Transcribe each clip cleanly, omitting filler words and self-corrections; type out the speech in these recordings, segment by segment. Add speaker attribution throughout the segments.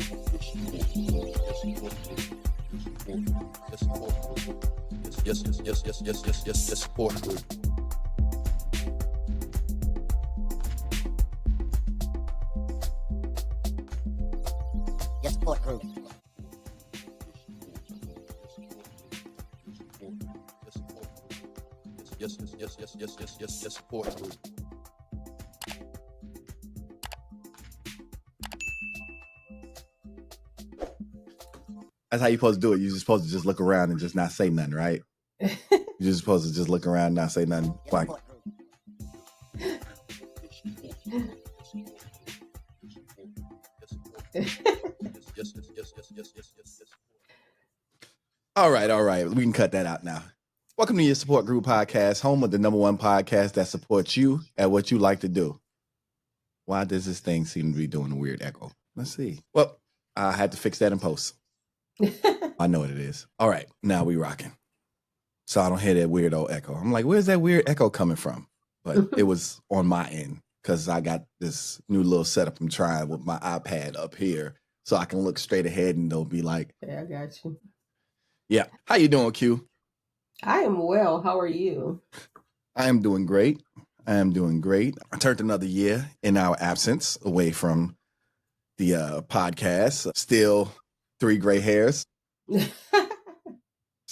Speaker 1: Yes, support group.
Speaker 2: Yes, support group.
Speaker 1: Yes, support group.
Speaker 3: That's how you're supposed to do it. You're just supposed to just look around and just not say nothing, right? You're just supposed to just look around and not say nothing.
Speaker 2: Yes,
Speaker 3: Like,
Speaker 2: support group.
Speaker 1: Yes.
Speaker 3: all right. We can cut that out now. Welcome to your support group podcast, home of the #1 podcast that supports you at what you like to do. Why does this thing seem to be doing a weird echo? Let's see. Well, I had to fix that in post. I know what it is. All right, now we rocking. So I don't hear that weird old echo. I'm like, where's that weird echo coming from? But it was on my end because I got this new little setup I'm trying with my iPad up here so I can look straight ahead and they'll be like,
Speaker 4: Yeah, I got you.
Speaker 3: yeah. How you doing, Q?
Speaker 4: I am well. How are you?
Speaker 3: I am doing great. I turned another year in our absence away from the podcast. Still 3 gray hairs. It's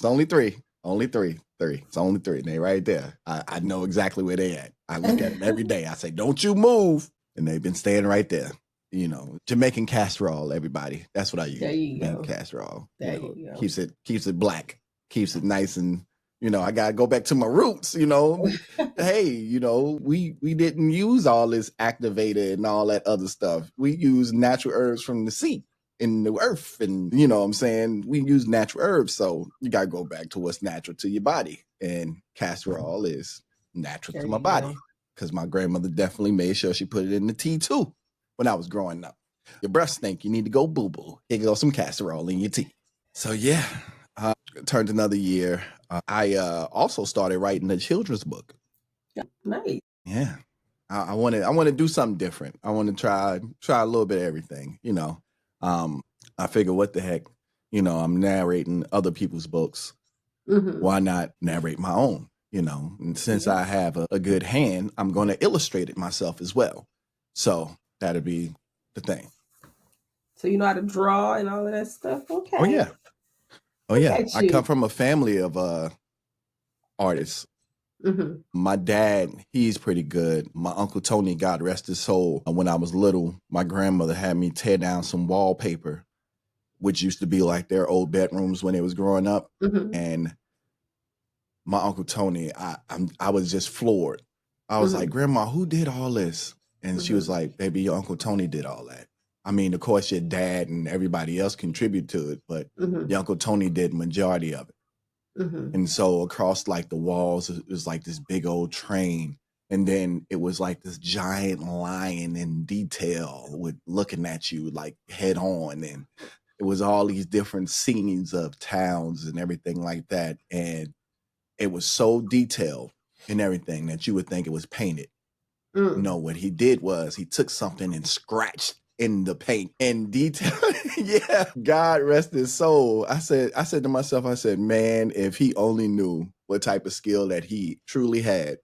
Speaker 3: only three. It's only 3. They right there. I know exactly where they at. I look at them every day. I say, don't you move. And they've been staying right there. You know, Jamaican casserole, everybody. That's what I use.
Speaker 4: There you
Speaker 3: Jamaican
Speaker 4: go.
Speaker 3: casserole.
Speaker 4: There you go.
Speaker 3: Keeps it black. Keeps it nice and, I got to go back to my roots, Hey, we didn't use all this activator and all that other stuff. We use natural herbs from the sea in the earth. And, what I'm saying? We use natural herbs. So you got to go back to what's natural to your body. And casserole is natural
Speaker 4: There
Speaker 3: to my
Speaker 4: you
Speaker 3: body
Speaker 4: go.
Speaker 3: because my grandmother definitely made sure she put it in the tea too when I was growing up. Your breath stink. You need to go boo-boo. Here goes some casserole in your tea. So, yeah, turned another year. I also started writing a children's book.
Speaker 4: Nice.
Speaker 3: Yeah. I want to do something different. I want to try a little bit of everything, I figure what the heck, I'm narrating other people's books.
Speaker 4: Mm-hmm.
Speaker 3: Why not narrate my own, And since I have a good hand, I'm going to illustrate it myself as well. So that'll be the thing.
Speaker 4: So you know how to draw and all of that stuff? Okay.
Speaker 3: Oh, yeah.
Speaker 4: at
Speaker 3: I
Speaker 4: you.
Speaker 3: come from a family of artists.
Speaker 4: Mm-hmm.
Speaker 3: My dad, he's pretty good. My Uncle Tony, God rest his soul. When I was little, my grandmother had me tear down some wallpaper, which used to be like their old bedrooms when they was growing up.
Speaker 4: Mm-hmm.
Speaker 3: And my Uncle Tony, I was just floored. I was like, Grandma, who did all this? And she was like, baby, your Uncle Tony did all that. I mean, of course, your dad and everybody else contribute to it, but your Uncle Tony did majority of it.
Speaker 4: Mm-hmm.
Speaker 3: And so across like the walls, it was like this big old train. And then it was like this giant lion in detail with looking at you like head on. And it was all these different scenes of towns and everything like that. And it was so detailed and everything that you would think it was painted. No, what he did was he took something and scratched in the paint in detail. Yeah, God rest his soul. I said to myself, man, if he only knew what type of skill that he truly had,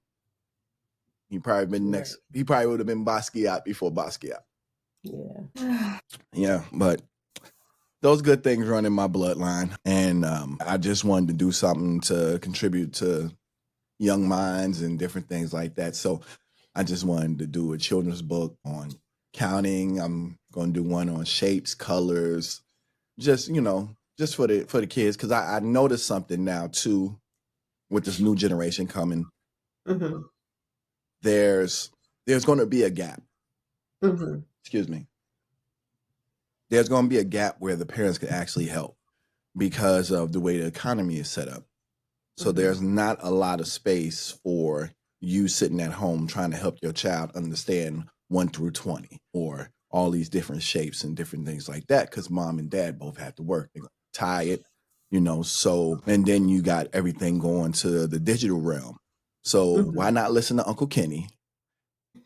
Speaker 3: he probably would have been Basquiat before Basquiat.
Speaker 4: Yeah.
Speaker 3: Yeah, but those good things run in my bloodline. And I just wanted to do something to contribute to young minds and different things like that. So I just wanted to do a children's book on counting. I'm going to do one on shapes, colors, just for the kids. Cause I noticed something now too, with this new generation coming,
Speaker 4: Mm-hmm.
Speaker 3: there's going to be a gap.
Speaker 4: Mm-hmm.
Speaker 3: Excuse me. There's going to be a gap where the parents can actually help because of the way the economy is set up. So there's not a lot of space for you sitting at home trying to help your child understand 1 through 20 or all these different shapes and different things like that, because mom and dad both have to work. They're tired, so, and then you got everything going to the digital realm. So why not listen to Uncle Kenny,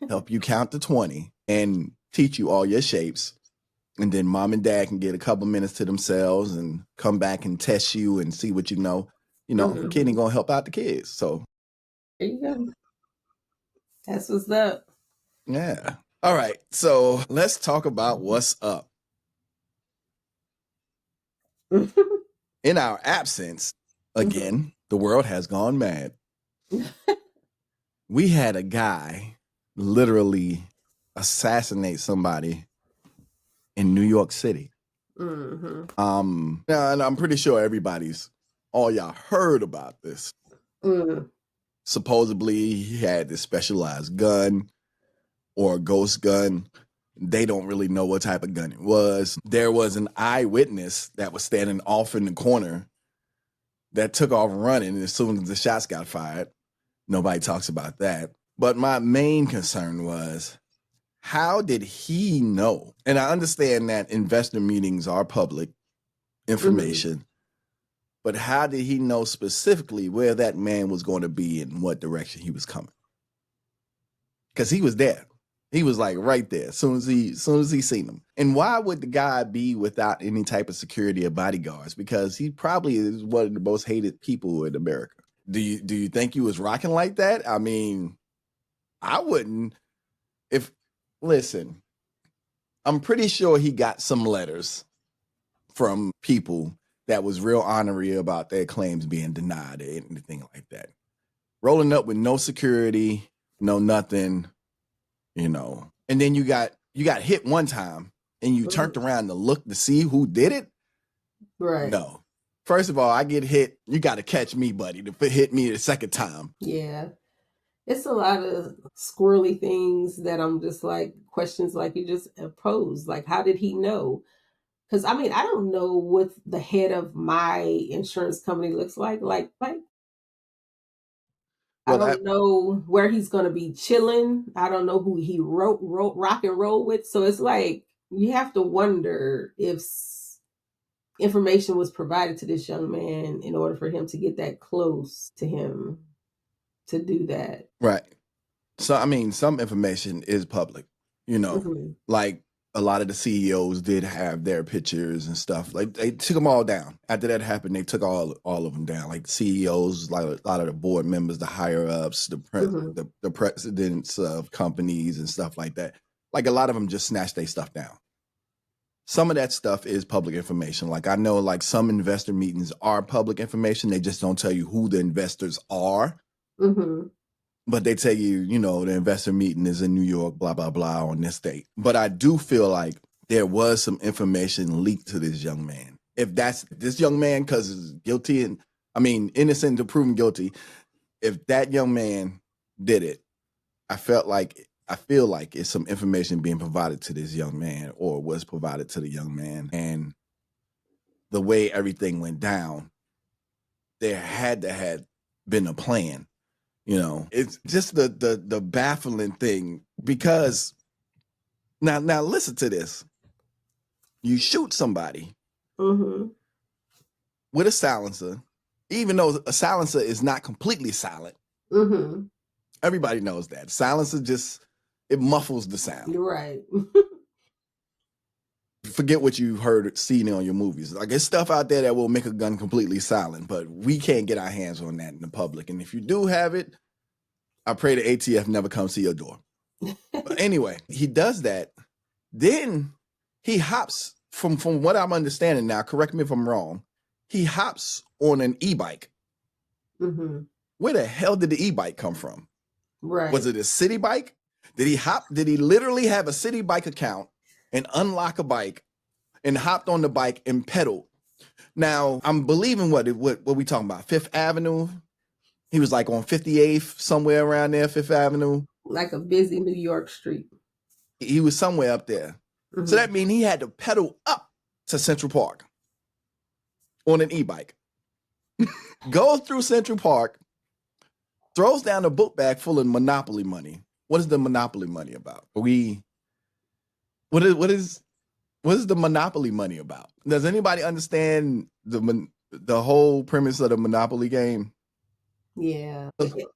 Speaker 3: help you count to 20 and teach you all your shapes And then mom and dad can get a couple minutes to themselves and come back and test you and see what you know. The kid ain't gonna help out the kids. So
Speaker 4: There you go. That's what's up.
Speaker 3: yeah. All right. So let's talk about what's up. In our absence, again, the world has gone mad. We had a guy literally assassinate somebody in New York City.
Speaker 4: Mm-hmm.
Speaker 3: And I'm pretty sure all y'all heard about this.
Speaker 4: Mm.
Speaker 3: Supposedly he had this specialized gun or a ghost gun. They don't really know what type of gun it was. There was an eyewitness that was standing off in the corner that took off running as soon as the shots got fired. Nobody talks about that. But my main concern was, how did he know? And I understand that investor meetings are public information, but how did he know specifically where that man was going to be and what direction he was coming? Because he was there. He was like right there as soon as he seen him. And why would the guy be without any type of security or bodyguards? Because he probably is one of the most hated people in America. Do you think he was rocking like that? I mean, I wouldn't. Listen, I'm pretty sure he got some letters from people that was real honorary about their claims being denied or anything like that. Rolling up with no security, no nothing, and then you got hit one time and you turned around to look to see who did it.
Speaker 4: Right.
Speaker 3: No. First of all, I get hit. You got to catch me, buddy, to hit me the second time.
Speaker 4: Yeah. It's a lot of squirrely things that I'm just like, questions like you just posed. Like, how did he know? Because, I mean, I don't know what the head of my insurance company looks like. Like I don't know where he's going to be chilling. I don't know who he rock and roll with. So it's like, you have to wonder if information was provided to this young man in order for him to get that close to him to do that.
Speaker 3: Right. So, I mean, some information is public, like a lot of the CEOs did have their pictures and stuff. Like they took them all down. After that happened, they took all of them down. Like the CEOs, like a lot of the board members, the higher ups, the presidents of companies and stuff like that. Like a lot of them just snatched their stuff down. Some of that stuff is public information. Like I know like some investor meetings are public information. They just don't tell you who the investors are. But they tell you, the investor meeting is in New York, blah, blah, blah, on this date. But I do feel like there was some information leaked to this young man. If that's this young man, because he's guilty and, innocent until proven guilty, if that young man did it, I feel like it's some information being provided to this young man or was provided to the young man. And the way everything went down, there had to have been a plan. It's just the baffling thing because now listen to this. You shoot somebody with a silencer, even though a silencer is not completely silent. Everybody knows that. Silencer it muffles the sound.
Speaker 4: You're right.
Speaker 3: Forget what you seen on your movies. Like there's stuff out there that will make a gun completely silent, but we can't get our hands on that in the public. And if you do have it, I pray the ATF never comes to your door. But anyway, he does that. Then he hops from what I'm understanding now, correct me if I'm wrong, he hops on an e-bike. Where the hell did the e-bike come from?
Speaker 4: Right.
Speaker 3: Was it a city bike? Did he literally have a city bike account and unlock a bike and hopped on the bike and pedaled? Now, I'm believing what we talking about? Fifth Avenue? He was like on 58th, somewhere around there, Fifth Avenue.
Speaker 4: Like a busy New York street.
Speaker 3: He was somewhere up there. So that means he had to pedal up to Central Park on an e-bike. Goes through Central Park, throws down a book bag full of Monopoly money. What is the Monopoly money about? What is the Monopoly money about? Does anybody understand the whole premise of the Monopoly game?
Speaker 4: Yeah.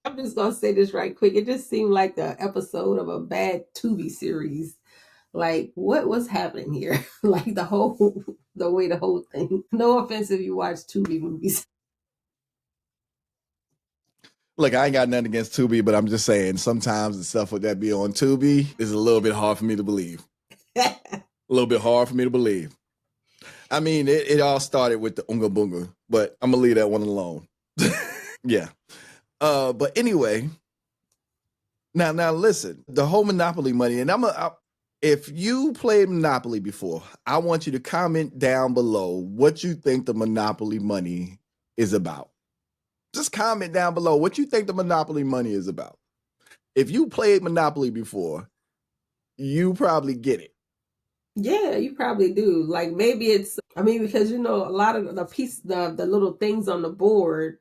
Speaker 4: I'm just going to say this right quick. It just seemed like the episode of a bad Tubi series. Like, what was happening here? Like the whole thing. No offense if you watch Tubi movies.
Speaker 3: Look, I ain't got nothing against Tubi, but I'm just saying sometimes the stuff with that be on Tubi is a little bit hard for me to believe. A little bit hard for me to believe. I mean, it all started with the Unga Bunga, but I'm gonna leave that one alone. Yeah. But anyway, now listen, the whole Monopoly money, and if you played Monopoly before, I want you to comment down below what you think the Monopoly money is about. Just comment down below what you think the Monopoly money is about. If you played Monopoly before, you probably get it.
Speaker 4: Yeah, you probably do. Like maybe it's, I mean, because a lot of the little things on the board,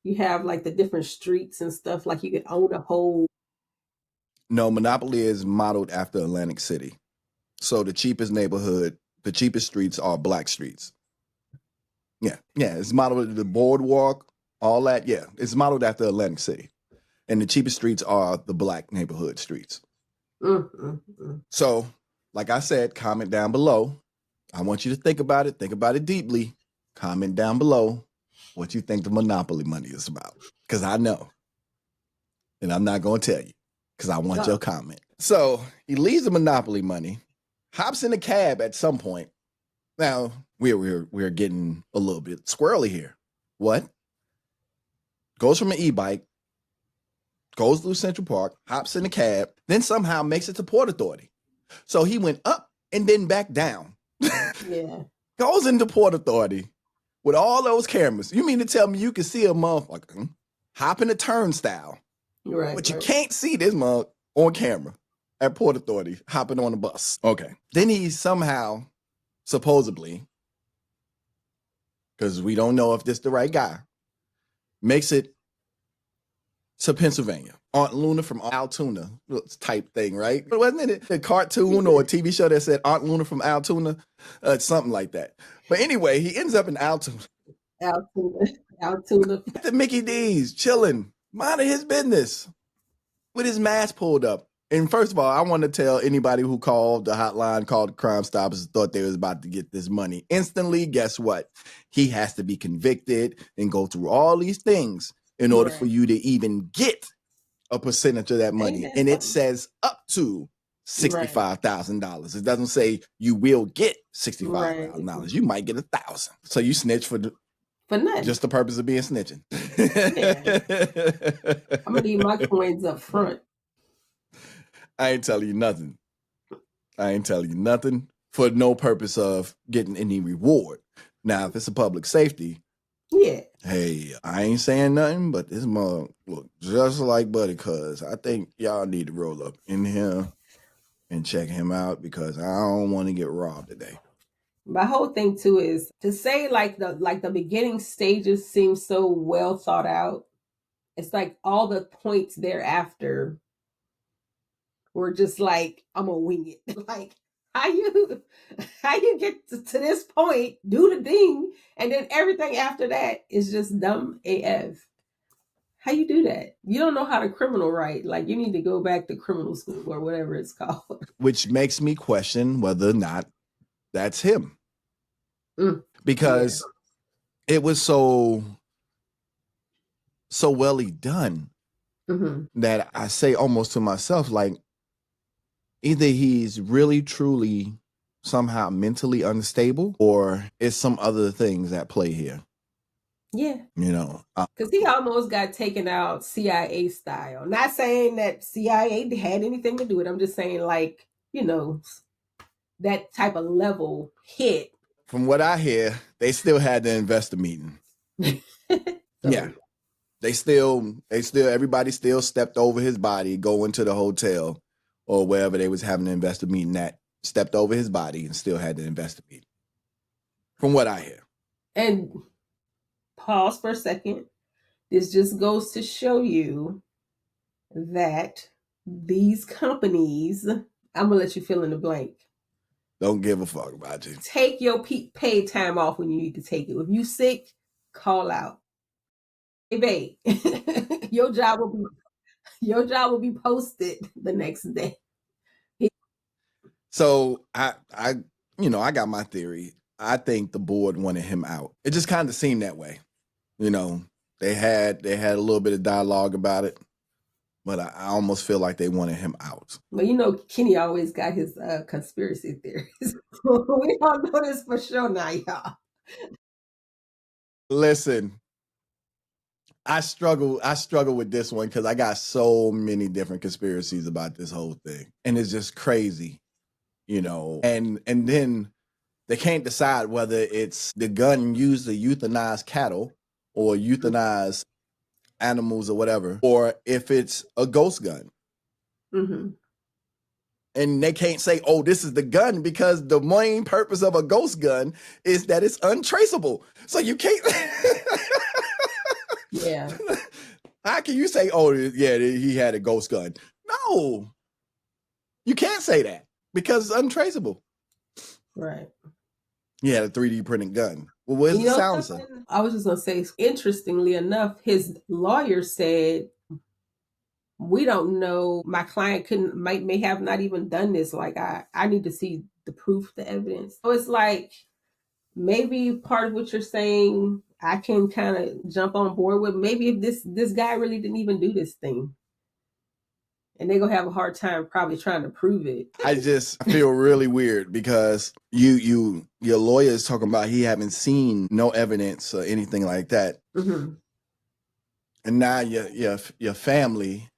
Speaker 4: you have like the different streets and stuff. Like you could own a whole.
Speaker 3: No, Monopoly is modeled after Atlantic City. So the cheapest neighborhood, the cheapest streets are black streets. Yeah. It's modeled the boardwalk, all that. Yeah, it's modeled after Atlantic City. And the cheapest streets are the black neighborhood streets. So, like I said, comment down below. I want you to think about it deeply. Comment down below what you think the Monopoly money is about. Because I know. And I'm not going to tell you. Because I want your comment. So he leaves the Monopoly money, hops in a cab at some point. Now we're getting a little bit squirrely here. What? Goes from an e-bike, goes through Central Park, hops in a cab, then somehow makes it to Port Authority. So he went up and then back down.
Speaker 4: Yeah.
Speaker 3: Goes into Port Authority with all those cameras. You mean to tell me you can see a motherfucker hop in a turnstile?
Speaker 4: Right.
Speaker 3: But you can't see this mug on camera at Port Authority hopping on a bus. Okay. Then he somehow, supposedly, because we don't know if this the right guy, makes it to Pennsylvania. Aunt Luna from Altoona type thing, right? But wasn't it a cartoon or a TV show that said Aunt Luna from Altoona? Something like that. But anyway, he ends up in Altoona.
Speaker 4: Altoona.
Speaker 3: At the Mickey D's, chilling, minding his business, with his mask pulled up. And first of all, I want to tell anybody who called the hotline, called the Crime Stoppers, thought they was about to get this money instantly. Guess what? He has to be convicted and go through all these things in order for you to even get a percentage of that money. And it says up to $65,000. It doesn't say you will get $65,000. You might get $1,000. So you snitch for
Speaker 4: nothing.
Speaker 3: Just the purpose of being snitching.
Speaker 4: Yeah. I'm gonna need my coins up front.
Speaker 3: I ain't telling you nothing. For no purpose of getting any reward. Now, if it's a public safety,
Speaker 4: yeah.
Speaker 3: Hey, I ain't saying nothing, but this mug look just like Buddy, cuz I think y'all need to roll up in here and check him out because I don't want to get robbed today.
Speaker 4: My whole thing too is to say like the beginning stages seem so well thought out. It's like all the points thereafter were just like, I'm gonna wing it. Like how you get to this point, do the thing, and then everything after that is just dumb AF. How you do that? You don't know how to criminal write. Like you need to go back to criminal school or whatever it's called.
Speaker 3: Which makes me question whether or not that's him. Because it was so well done that I say almost to myself, like, either he's really, truly, somehow mentally unstable, or it's some other things at play here.
Speaker 4: Yeah.
Speaker 3: Because
Speaker 4: he almost got taken out CIA style. Not saying that CIA had anything to do with it. I'm just saying, like, that type of level hit.
Speaker 3: From what I hear, they still had the investor meeting. Yeah. Everybody still stepped over his body, going to the hotel or wherever they was having the investor meeting at, stepped over his body and still had the investor meeting. From what I hear.
Speaker 4: And pause for a second. This just goes to show you that these companies, I'm going to let you fill in the blank.
Speaker 3: Don't give a fuck about you.
Speaker 4: Take your paid time off when you need to take it. If you sick, call out. Hey, babe, your job will be posted the next day.
Speaker 3: So I got my theory. I think the board wanted him out. It just kind of seemed that way. They had a little bit of dialogue about it, but I almost feel like they wanted him out.
Speaker 4: Well, Kenny always got his conspiracy theories. We all know this for sure now, y'all.
Speaker 3: Listen, I struggle with this one because I got so many different conspiracies about this whole thing, and it's just crazy, And then they can't decide whether it's the gun used to euthanize cattle or euthanize animals or whatever, or if it's a ghost gun.
Speaker 4: Mm-hmm.
Speaker 3: And they can't say, "Oh, this is the gun," because the main purpose of a ghost gun is that it's untraceable. So you can't.
Speaker 4: Yeah.
Speaker 3: How can you say, "Oh, yeah, he had a ghost gun"? No, you can't say that because it's untraceable.
Speaker 4: Right.
Speaker 3: He had a 3D printed gun. Well, where's the silencer?
Speaker 4: I was just gonna say, interestingly enough, his lawyer said, "We don't know. My client may have not even done this. Like, I need to see the proof, the evidence." So it's like, maybe part of what you're saying, I can kind of jump on board with. Maybe if this guy really didn't even do this thing, and they're gonna have a hard time probably trying to prove it.
Speaker 3: I feel really weird because your lawyer is talking about he haven't seen no evidence or anything like that,
Speaker 4: Mm-hmm.
Speaker 3: and now your family,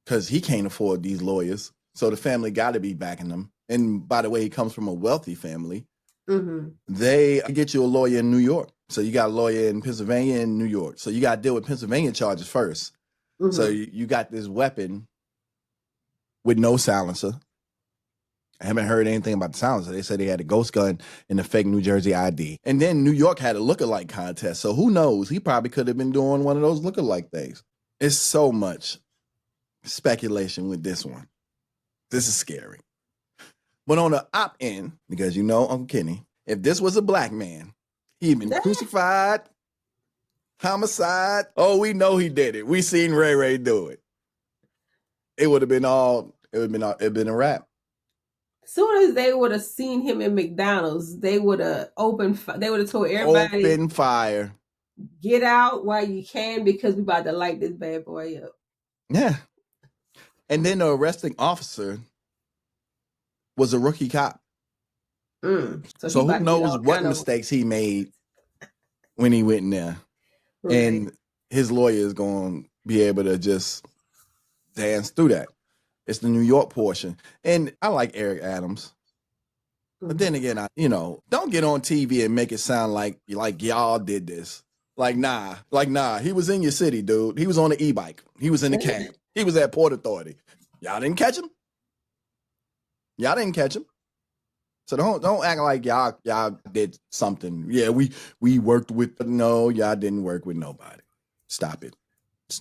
Speaker 3: because he can't afford these lawyers, so the family got to be backing them. And by the way, he comes from a wealthy family.
Speaker 4: Mm-hmm.
Speaker 3: They get you a lawyer in New York, so you got a lawyer in Pennsylvania and New York, so you got to deal with Pennsylvania charges first. Mm-hmm. So you got this weapon with no silencer. I haven't heard anything about the silencer. They said they had a ghost gun and a fake New Jersey ID. And then New York had a lookalike contest. So who knows? He probably could have been doing one of those lookalike things. It's so much speculation with this one. This is scary. But on the op end, because Uncle Kenny, if this was a black man, he'd been crucified, homicide. Oh, we know he did it. We seen Ray do it. It would have been a wrap.
Speaker 4: Soon as they would have seen him in McDonald's, they would have told everybody,
Speaker 3: open fire,
Speaker 4: get out while you can, because we about to light this bad boy up.
Speaker 3: Yeah. And then the arresting officer was a rookie cop. So who knows what mistakes he made when he went in there. Right. And his lawyer is going to be able to just dance through that. It's the New York portion. And I like Eric Adams. But then again, don't get on TV and make it sound like y'all did this. Like, nah. He was in your city, dude. He was on the e-bike. He was in the cab. He was at Port Authority. Y'all didn't catch him. So don't act like y'all did something. Yeah, we worked with. No, y'all didn't work with nobody. Stop it. It's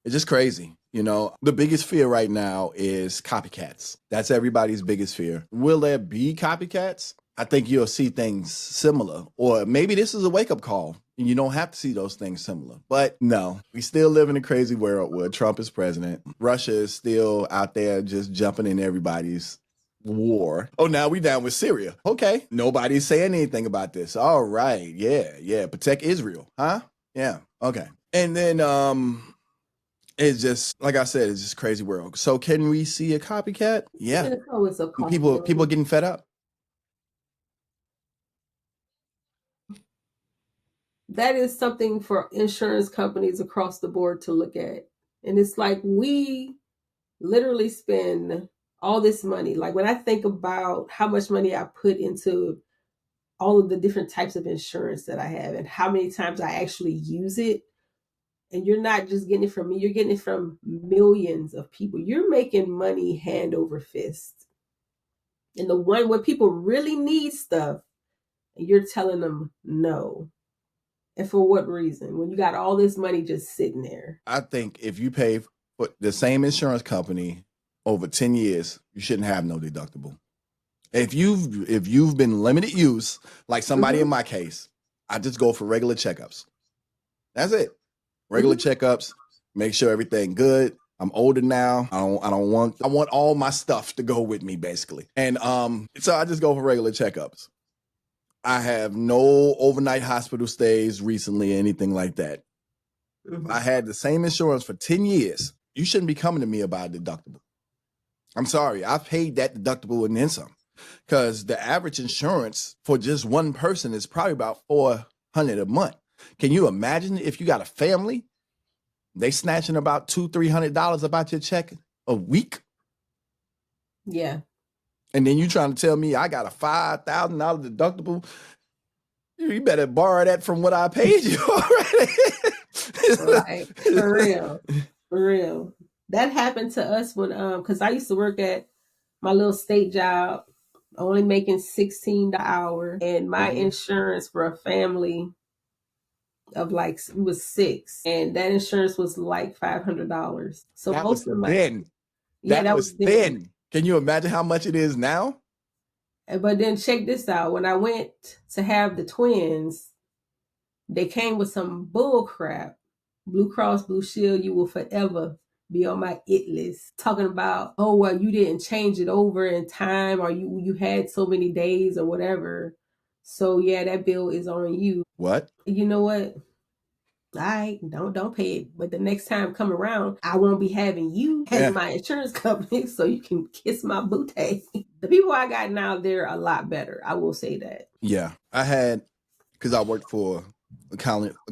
Speaker 3: just crazy. The biggest fear right now is copycats. That's everybody's biggest fear. Will there be copycats? I think you'll see things similar, or maybe this is a wake-up call and you don't have to see those things similar. But no, we still live in a crazy world where Trump is president. Russia is still out there just jumping in everybody's war. Oh, now we down with Syria. Okay. Nobody's saying anything about this. All right. Yeah. Protect Israel. Huh? Yeah. Okay. And then, it's just, like I said, it's just crazy world. So can we see a copycat? Yeah. People getting fed up.
Speaker 4: That is something for insurance companies across the board to look at. And it's like, we literally spend all this money. Like, when I think about how much money I put into all of the different types of insurance that I have and how many times I actually use it, and you're not just getting it from me, you're getting it from millions of people. You're making money hand over fist. And the one where people really need stuff, and you're telling them no. And for what reason? When you got all this money just sitting there.
Speaker 3: I think if you pay for the same insurance company over 10 years, you shouldn't have no deductible. If you've been limited use, like somebody in my case, I just go for regular checkups. That's it. Regular checkups, make sure everything good. I'm older now. I want all my stuff to go with me, basically. And so I just go for regular checkups. I have no overnight hospital stays recently, anything like that.
Speaker 4: Mhm.
Speaker 3: I had the same insurance for 10 years. You shouldn't be coming to me about a deductible. I'm sorry. I've paid that deductible and then some. Because the average insurance for just one person is probably about $400 a month. Can you imagine if you got a family? They snatching about $200-$300 about your check a week,
Speaker 4: Yeah.
Speaker 3: and then you trying to tell me I got a $5,000 deductible? You better borrow that from what I paid you already.
Speaker 4: Right. For real. For real. That happened to us when because I used to work at my little state job, only making $16 an hour, and my
Speaker 3: Mhm.
Speaker 4: insurance for a family of like was 6, and that insurance was like $500. So
Speaker 3: That was
Speaker 4: most of my
Speaker 3: then.
Speaker 4: yeah,
Speaker 3: That was then. Can you imagine how much it is now?
Speaker 4: But then check this out. When I went to have the twins, they came with some bull crap. Blue Cross Blue Shield, you will forever be on my it list. Talking about, oh well, you didn't change it over in time, or you had so many days or whatever. So yeah, that bill is on you.
Speaker 3: What?
Speaker 4: You know what? All right, don't pay it. But the next time come around, I won't be having you as
Speaker 3: Yeah.
Speaker 4: my insurance company, so you can kiss my booty. The people I got now, they're a lot better. I will say that.
Speaker 3: Yeah. I had, because I worked for a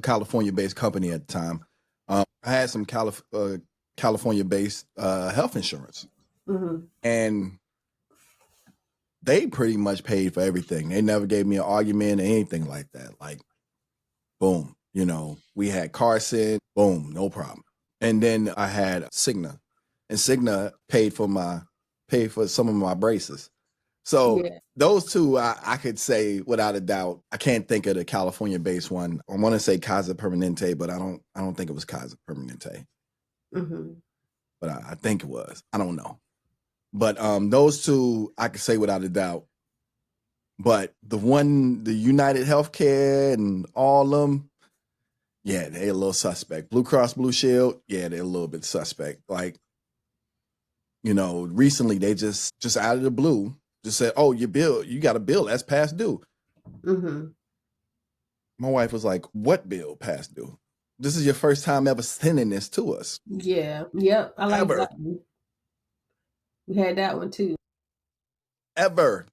Speaker 3: California-based company at the time. I had some California-based health insurance,
Speaker 4: Mm-hmm.
Speaker 3: and they pretty much paid for everything. They never gave me an argument or anything like that. Like, boom, we had Carson, boom, no problem. And then I had Cigna, and Cigna paid for some of my braces. So
Speaker 4: Yeah.
Speaker 3: those two, I could say without a doubt. I can't think of the California-based one. I want to say Kaiser Permanente, but I don't think it was Kaiser Permanente.
Speaker 4: Mm-hmm.
Speaker 3: But I think it was. I don't know. But those two, I could say without a doubt. But the United Healthcare and all of them, yeah, they're a little suspect. Blue Cross Blue Shield, yeah, they're a little bit suspect. Like, recently they just out of the blue just said, oh, you got a bill that's past due.
Speaker 4: Mm-hmm.
Speaker 3: My wife was like, what bill past due? This is your first time ever sending this to us.
Speaker 4: Yeah. Yep. I like
Speaker 3: Ever.
Speaker 4: that one. We had that one too.
Speaker 3: Ever.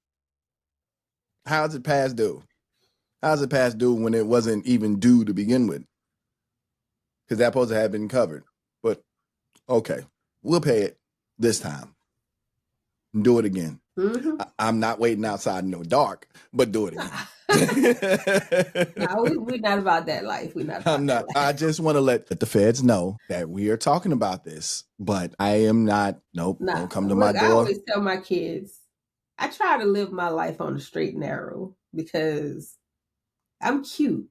Speaker 3: How's it past due? How's it past due when it wasn't even due to begin with? Because that supposed to have been covered. But okay, we'll pay it this time. Do it again.
Speaker 4: Mm-hmm.
Speaker 3: I'm not waiting outside in the dark, but do it again.
Speaker 4: No, we're not about that life. We're not about
Speaker 3: I'm not.
Speaker 4: that life.
Speaker 3: I just want to let the feds know that we are talking about this, but I am not. Nope.
Speaker 4: Nah,
Speaker 3: Don't come to my
Speaker 4: look, I
Speaker 3: door.
Speaker 4: always tell my kids, I try to live my life on the straight and narrow because I'm cute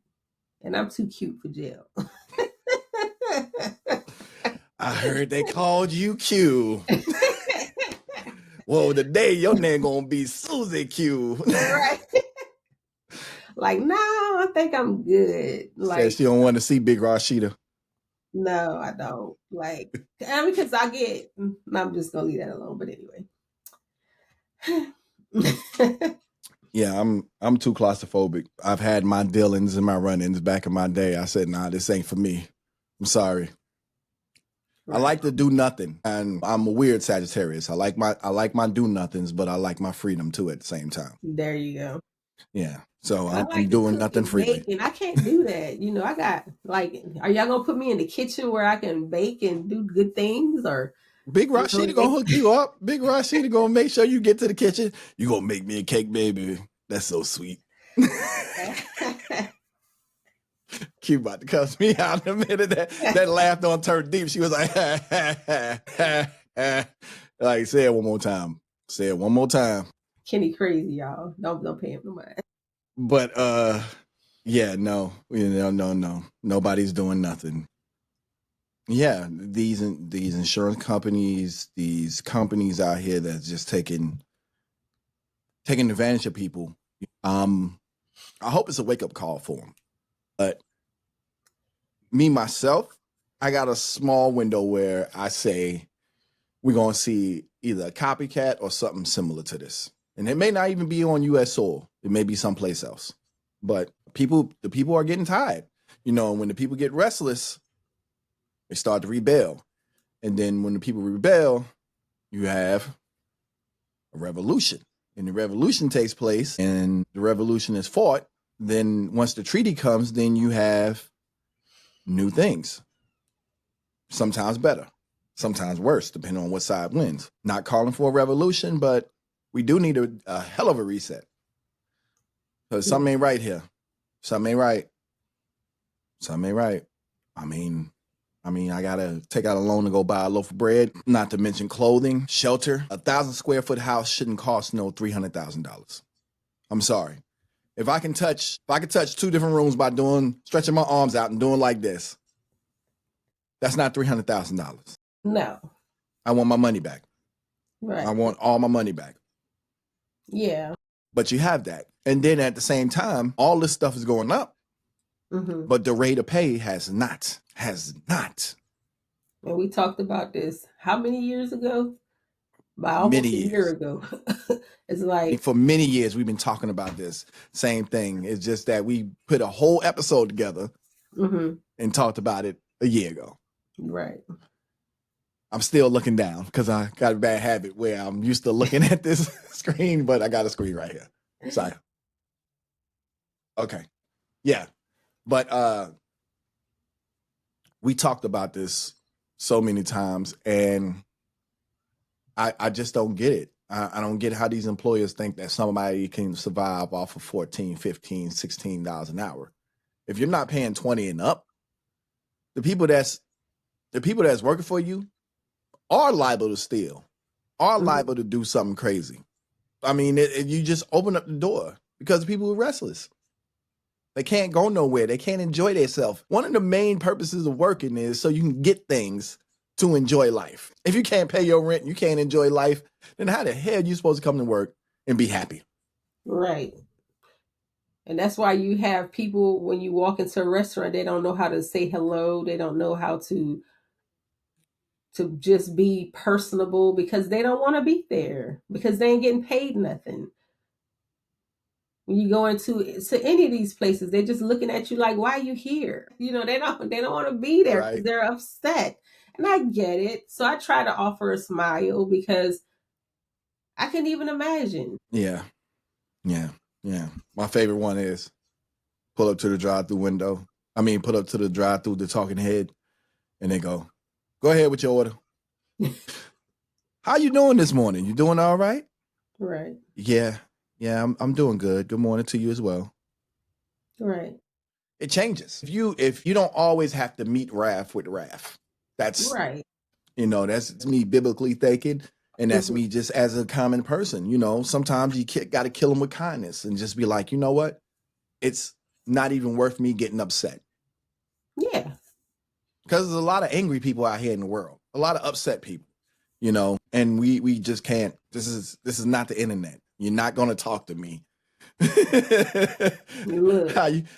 Speaker 4: and I'm too cute for jail.
Speaker 3: I heard they called you Q. Well, today your name gonna be Susie Q.
Speaker 4: Right. Like, no, I think I'm good. Like,
Speaker 3: Said she don't want to see Big Rashida.
Speaker 4: no, I don't. Like, because I'm just gonna leave that alone. But anyway.
Speaker 3: Yeah, I'm too claustrophobic. I've had my dealings and my run-ins back in my day. I said, nah, this ain't for me. I'm sorry. I like to do nothing, and I'm a weird Sagittarius. I like my do nothings, but I like my freedom too at the same time.
Speaker 4: There you go.
Speaker 3: Yeah, so
Speaker 4: I
Speaker 3: I'm
Speaker 4: like to
Speaker 3: doing
Speaker 4: cook
Speaker 3: nothing
Speaker 4: and
Speaker 3: freely.
Speaker 4: bake, and I can't do that. I got are y'all gonna put me in the kitchen where I can bake and do good things, or
Speaker 3: Big Rashida gonna hook you up. Big Rashida gonna make sure you get to the kitchen. You gonna make me a cake, baby. That's so sweet. Q about to cuss me out in a minute. That laugh don't turn deep. She was like, like, say it one more time. Say it one more time.
Speaker 4: Kenny crazy, y'all. Don't pay him no mind.
Speaker 3: But yeah, no. No. Nobody's doing nothing. Yeah, these insurance companies, these companies out here that's just taking advantage of people. I hope it's a wake up call for them. But me myself, I got a small window where I say we're going to see either a copycat or something similar to this. And it may not even be on U.S. soil. It may be someplace else. But the people are getting tired. You know, when the people get restless, they start to rebel. And then when the people rebel, you have a revolution. And the revolution takes place and the revolution is fought. Then once the treaty comes, then you have new things. Sometimes better, sometimes worse, depending on what side wins. Not calling for a revolution, but we do need a hell of a reset. Because something ain't right here. Something ain't right. Something ain't right. I mean, I gotta take out a loan to go buy a loaf of bread, not to mention clothing, shelter. 1,000 square foot house shouldn't cost no $300,000. I'm sorry. If I could touch 2 different rooms by stretching my arms out and doing like this, that's not $300,000.
Speaker 4: No.
Speaker 3: I want my money back.
Speaker 4: Right.
Speaker 3: I want all my money back.
Speaker 4: Yeah.
Speaker 3: But you have that. And then at the same time, all this stuff is going up, but the rate of pay has not.
Speaker 4: And we talked about this how many years ago? About almost a year ago. It's like
Speaker 3: for many years we've been talking about this same thing. It's just that we put a whole episode together and talked about it a year ago.
Speaker 4: Right.
Speaker 3: I'm still looking down because I got a bad habit where I'm used to looking at this screen, but I got a screen right here. Sorry. Okay. Yeah. But we talked about this so many times and I just don't get it. I don't get how these employers think that somebody can survive off of $14, $15, $16 an hour. If you're not paying 20 and up, the people that's working for you are liable to steal, are liable to do something crazy. I mean, you just open up the door because people are restless. They can't go nowhere. They can't enjoy themselves. One of the main purposes of working is so you can get things to enjoy life. If you can't pay your rent, you can't enjoy life, then how the hell are you supposed to come to work and be happy?
Speaker 4: Right. And that's why you have people, when you walk into a restaurant, they don't know how to say hello. They don't know how to just be personable because they don't want to be there because they ain't getting paid nothing. When you go into any of these places, they're just looking at you like, why are you here? You know, they don't want to be there because they're upset. And I get it. So I try to offer a smile because I can even imagine.
Speaker 3: Yeah. My favorite one is pull up to the drive-through window. Pull up to the drive-through, the talking head, and they go ahead with your order. How you doing this morning? You doing all right?
Speaker 4: Right.
Speaker 3: Yeah, I'm doing good. Good morning to you as well.
Speaker 4: Right.
Speaker 3: It changes. If you don't always have to meet Raph with Raph. That's right. You know, that's me biblically thinking. And that's me just as a common person. You know, sometimes you got to kill them with kindness and just be like, you know what? It's not even worth me getting upset.
Speaker 4: Yeah.
Speaker 3: Because there's a lot of angry people out here in the world, a lot of upset people, you know, and we just can't. This is not the internet. You're not going to talk to me.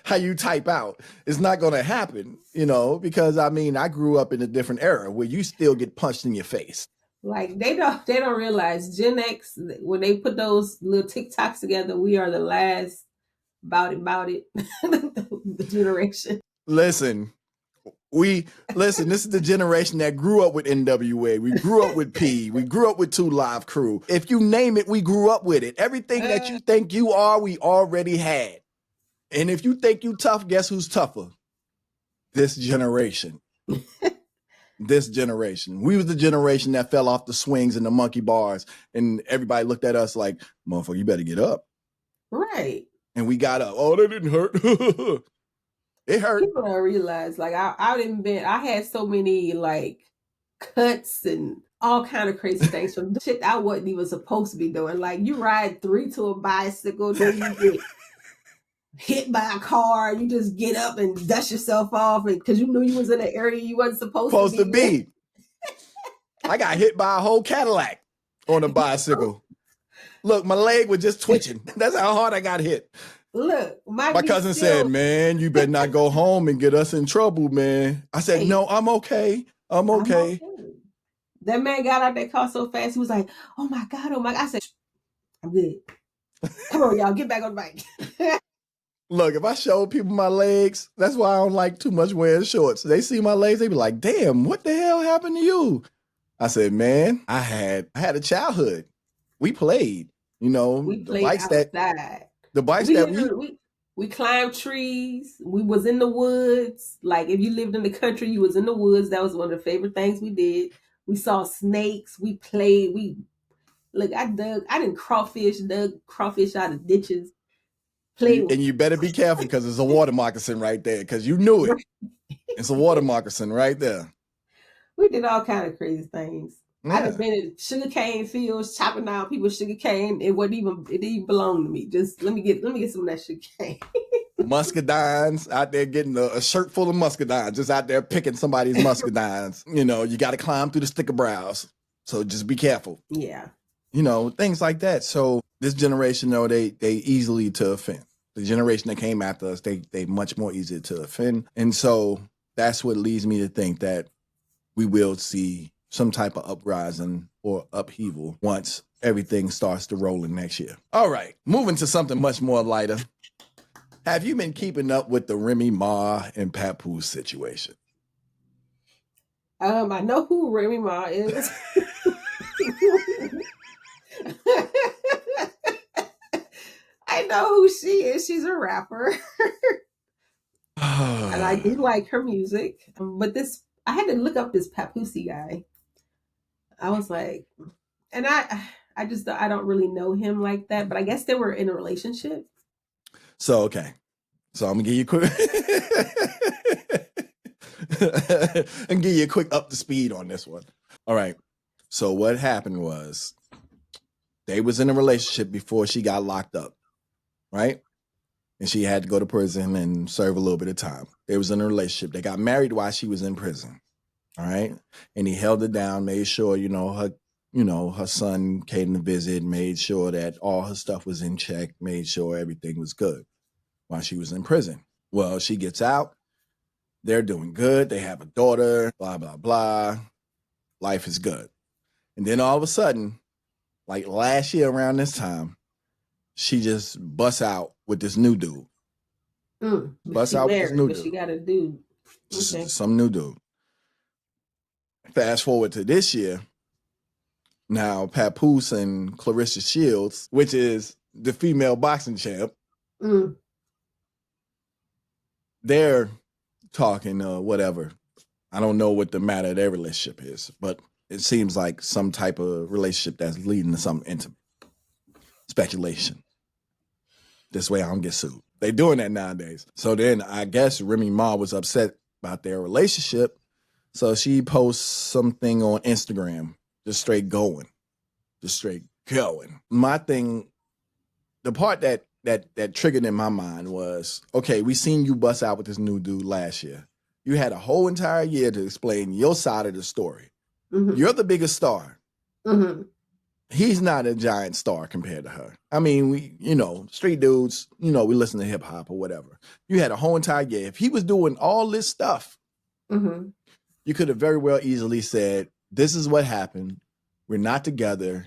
Speaker 3: how you type out, it's not going to happen, you know, because I grew up in a different era where you still get punched in your face.
Speaker 4: Like they don't realize Gen X, when they put those little TikToks together, we are the last about it the generation.
Speaker 3: Listen, this is the generation that grew up with NWA. We grew up with P. We grew up with 2 Live Crew. If you name it, we grew up with it. Everything that you think you are, we already had. And if you think you tough, guess who's tougher? This generation. This generation. We was the generation that fell off the swings and the monkey bars, and everybody looked at us like, motherfucker, you better get up.
Speaker 4: Right.
Speaker 3: And we got up. Oh, that didn't hurt. It hurt.
Speaker 4: People don't realize, like, I had so many, like, cuts and all kind of crazy things from shit I wasn't even supposed to be doing. Like, you ride 3 to a bicycle, then you get hit by a car, you just get up and dust yourself off because you knew you was in an area you wasn't supposed to be.
Speaker 3: I got hit by a whole Cadillac on a bicycle. Look, my leg was just twitching. That's how hard I got hit.
Speaker 4: Look,
Speaker 3: My
Speaker 4: niece
Speaker 3: cousin
Speaker 4: still.
Speaker 3: said, "Man, you better not go home and get us in trouble, man." I said,
Speaker 4: Hey,
Speaker 3: "No, I'm okay. I'm
Speaker 4: I'm
Speaker 3: okay."
Speaker 4: okay. That man got out that car so fast. He was like, "Oh my god, oh my god!" I said, "I'm good. Come on, y'all, get back on the bike."
Speaker 3: Look, if I show people my legs, that's why I don't like too much wearing shorts. They see my legs, they be like, "Damn, what the hell happened to you?" I said, "Man, I had a childhood. We played,
Speaker 4: We
Speaker 3: the
Speaker 4: played
Speaker 3: bikes that
Speaker 4: outside.
Speaker 3: the bikes
Speaker 4: We
Speaker 3: that we
Speaker 4: literally we climbed trees. We was in the woods. Like if you lived in the country, you was in the woods. That was one of the favorite things we did. We saw snakes. We played. I didn't dug crawfish out of ditches. Played with
Speaker 3: and you better be careful because it's a water moccasin right there because you knew it. It's a water moccasin right there.
Speaker 4: we did all kind of crazy things. I
Speaker 3: Yeah.
Speaker 4: done been in sugarcane fields, chopping down people's sugarcane. It didn't even belong to me. Just let me get some of that sugarcane.
Speaker 3: Muscadines out there getting a shirt full of muscadines, just out there picking somebody's muscadines. You got to climb through the stick of brows. So just be careful.
Speaker 4: Yeah.
Speaker 3: Things like that. So this generation, though, they easily to offend. The generation that came after us, they much more easy to offend. And so that's what leads me to think that we will see some type of uprising or upheaval once everything starts to roll in next year. All right, moving to something much more lighter. Have you been keeping up with the Remy Ma and Papoose situation?
Speaker 4: I know who Remy Ma is. I know who she is. She's a rapper. And I do like her music. But I had to look up this Papoose guy. I was like, and I don't really know him like that, but I guess they were in a relationship.
Speaker 3: So, okay. So I'm gonna give you a quick up to speed on this one. All right. So what happened was they was in a relationship before she got locked up, right? And she had to go to prison and serve a little bit of time. They was in a relationship. They got married while she was in prison. All right. And he held her down, made sure, her son came to visit, made sure that all her stuff was in check, made sure everything was good while she was in prison. Well, she gets out. They're doing good. They have a daughter, blah, blah, blah. Life is good. And then all of a sudden, like last year around this time, she just busts out with this new dude. Busts out with this new dude.
Speaker 4: She got a dude.
Speaker 3: Okay. Some new dude. Fast forward to this year. Now, Papoose and Clarissa Shields, which is the female boxing champ, they're talking whatever. I don't know what the matter of their relationship is, but it seems like some type of relationship that's leading to something intimate. Speculation. This way I don't get sued. They doing that nowadays. So then I guess Remy Ma was upset about their relationship. So she posts something on Instagram, just straight going. My thing, the part that triggered in my mind was, okay, we seen you bust out with this new dude last year. You had a whole entire year to explain your side of the story. Mm-hmm. You're the biggest star. Mm-hmm. He's not a giant star compared to her. I mean, we, street dudes, we listen to hip hop or whatever. You had a whole entire year. If he was doing all this stuff, mm-hmm. you could have very well easily said, this is what happened. We're not together.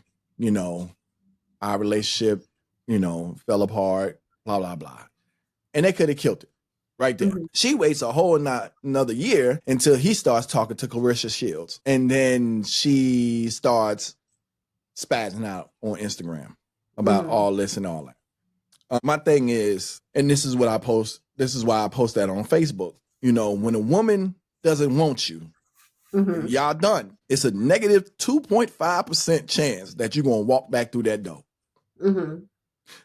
Speaker 3: Our relationship, fell apart, blah, blah, blah. And they could have killed it right there. Mm-hmm. She waits a whole another year until he starts talking to Clarissa Shields. And then she starts spazzing out on Instagram about all this and all that. My thing is, and this is why I post that on Facebook. When a woman doesn't want you, mm-hmm. y'all done. It's a negative 2.5% chance that you're going to walk back through that door. Mm-hmm.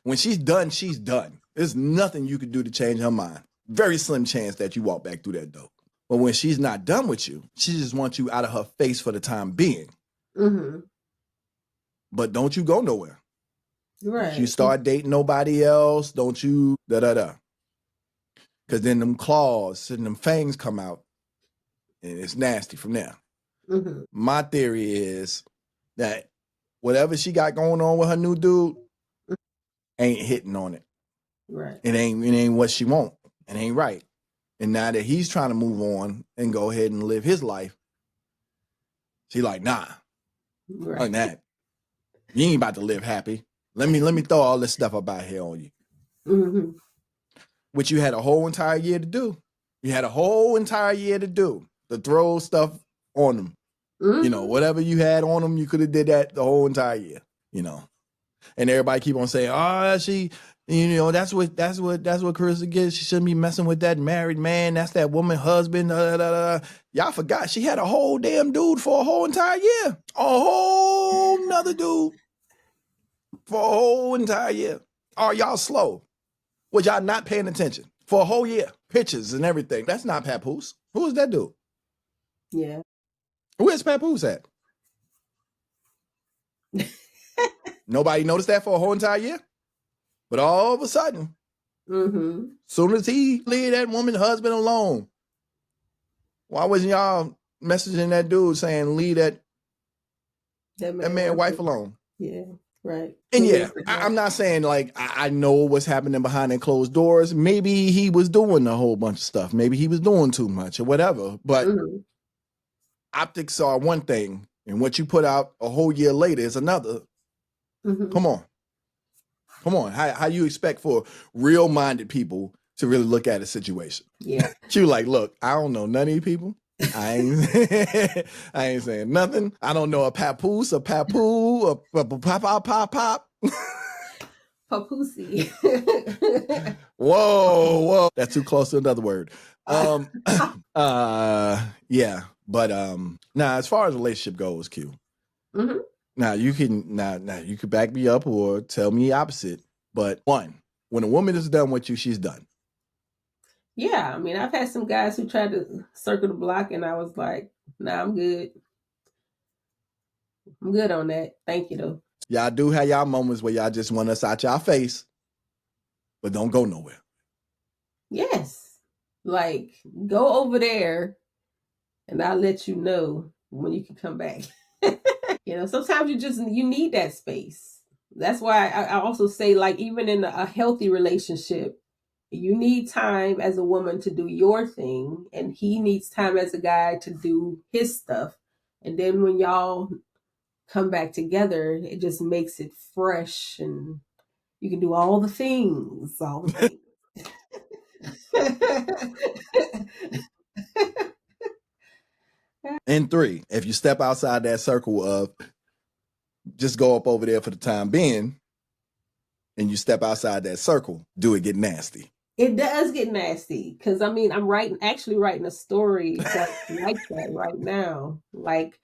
Speaker 3: When she's done, she's done. There's nothing you can do to change her mind. Very slim chance that you walk back through that door. But when she's not done with you, she just wants you out of her face for the time being. Mm-hmm. But don't you go nowhere. Right. You start dating nobody else, don't you da-da-da. Because then them claws and them fangs come out. And it's nasty from there. Mm-hmm. My theory is that whatever she got going on with her new dude ain't hitting on it.
Speaker 4: Right.
Speaker 3: It ain't what she want. It ain't right. And now that he's trying to move on and go ahead and live his life, she like, nah,
Speaker 4: Right.
Speaker 3: like that. You ain't about to live happy. Let me throw all this stuff up out here on you.
Speaker 4: Mm-hmm.
Speaker 3: Which you had a whole entire year to do. You had a whole entire year to do, to throw stuff on them.
Speaker 4: Mm-hmm.
Speaker 3: You know, whatever you had on them, you could have did that the whole entire year, you know. And everybody keep on saying, oh, she, you know, that's what Carissa gets. She shouldn't be messing with that married man. That's that woman husband. Y'all forgot she had a whole damn dude for a whole entire year. A whole nother dude for a whole entire year. Are y'all slow? Was y'all not paying attention for a whole year? Pictures and everything. That's not Papoose. Who is that dude?
Speaker 4: Yeah.
Speaker 3: Where's Papoose at? Nobody noticed that for a whole entire year? But all of a sudden, soon as he leave that woman husband alone, why wasn't y'all messaging that dude saying leave that man wife alone?
Speaker 4: Yeah, right.
Speaker 3: And yeah, I'm not saying like I know what's happening behind closed doors. Maybe he was doing a whole bunch of stuff. Maybe he was doing too much or whatever. But optics are one thing, and what you put out a whole year later is another. Come on. How you expect for real-minded people to really look at a situation?
Speaker 4: Yeah.
Speaker 3: You like, look, I don't know none of you people. I ain't saying nothing. I don't know a papoose, a papoo, a pop.
Speaker 4: Papoosey.
Speaker 3: Whoa. That's too close to another word. Yeah. But now as far as relationship goes, Q. Now you can back me up or tell me the opposite. But one, when a woman is done with you, she's done.
Speaker 4: Yeah, I mean, I've had some guys who tried to circle the block, and I was like, "Nah, I'm good. I'm good on that. Thank you, though."
Speaker 3: Y'all do have y'all moments where y'all just want us out y'all face, but don't go nowhere.
Speaker 4: Yes, like go over there, and I'll let you know when you can come back. You know, sometimes you need that space. That's why I also say, like, even in a healthy relationship, you need time as a woman to do your thing, and he needs time as a guy to do his stuff. And then when y'all come back together, it just makes it fresh, and you can do all the things.
Speaker 3: And three, if you step outside that circle of just go up over there for the time being, and you step outside that circle, do it get nasty?
Speaker 4: It does get nasty, because I mean, I'm actually writing a story that's like that right now. Like,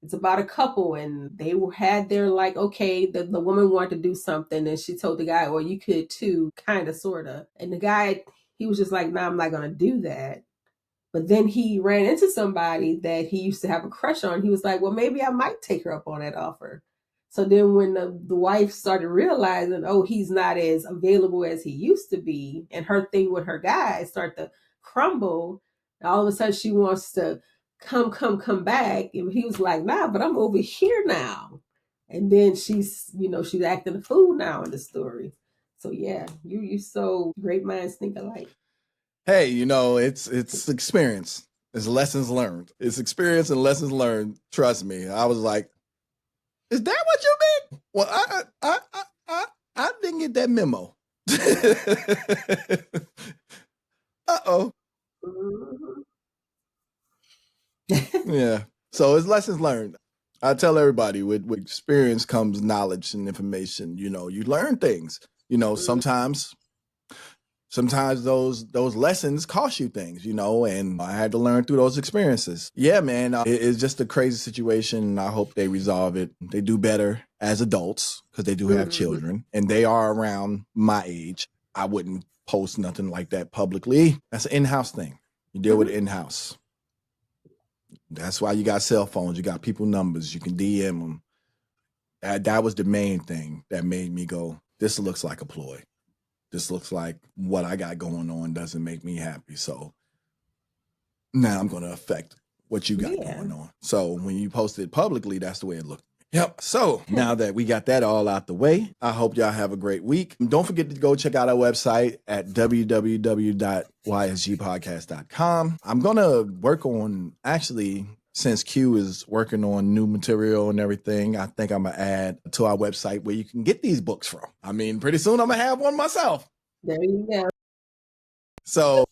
Speaker 4: it's about a couple, and they had their, like, okay, the woman wanted to do something, and she told the guy, "Well, you could too," kind of, sort of. And the guy, he was just like, "No, I'm not going to do that." But then he ran into somebody that he used to have a crush on. He was like, "Well, maybe I might take her up on that offer." So then when the wife started realizing, oh, he's not as available as he used to be, and her thing with her guy started to crumble, all of a sudden she wants to come back. And he was like, "Nah, but I'm over here now." And then she's acting a fool now in the story. So yeah, you so great minds think alike.
Speaker 3: Hey, it's experience. It's lessons learned. It's experience and lessons learned. Trust me. I was like, is that what you mean? Well, I didn't get that memo. Uh-oh. Yeah. So it's lessons learned. I tell everybody with experience comes knowledge and information. You learn things. Sometimes those lessons cost you things, and I had to learn through those experiences. Yeah, man, it's just a crazy situation. I hope they resolve it. They do better as adults because they do have children, and they are around my age. I wouldn't post nothing like that publicly. That's an in-house thing. You deal with it in-house. That's why you got cell phones. You got people numbers. You can DM them. That was the main thing that made me go, this looks like a ploy. This looks like what I got going on doesn't make me happy. So now I'm going to affect what you got going on. So when you post it publicly, that's the way it looked. Yep. So now that we got that all out the way, I hope y'all have a great week. Don't forget to go check out our website at www.ysgpodcast.com. I'm going to work on, actually, since Q is working on new material and everything, I think I'm going to add to our website where you can get these books from. I mean, pretty soon I'm going to have one myself.
Speaker 4: There you go.
Speaker 3: So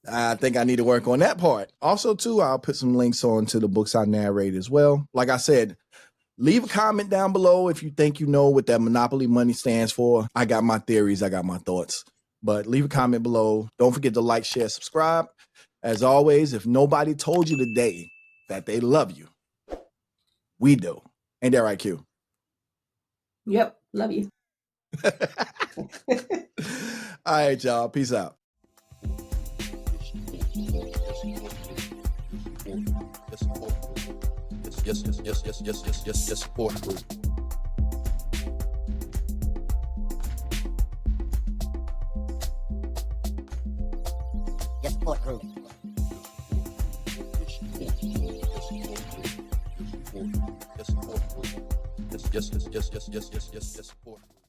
Speaker 3: I think I need to work on that part. Also, too, I'll put some links on to the books I narrate as well. Like I said, leave a comment down below if you think you know what that monopoly money stands for. I got my theories. I got my thoughts. But leave a comment below. Don't forget to like, share, subscribe. As always, if nobody told you today that they love you, we do. Ain't that right, Q?
Speaker 4: Yep. Love you.
Speaker 3: All right, y'all. Peace out.
Speaker 1: Yes, support group.
Speaker 2: Yes, support group.
Speaker 1: Yes, support group. Yes, support group.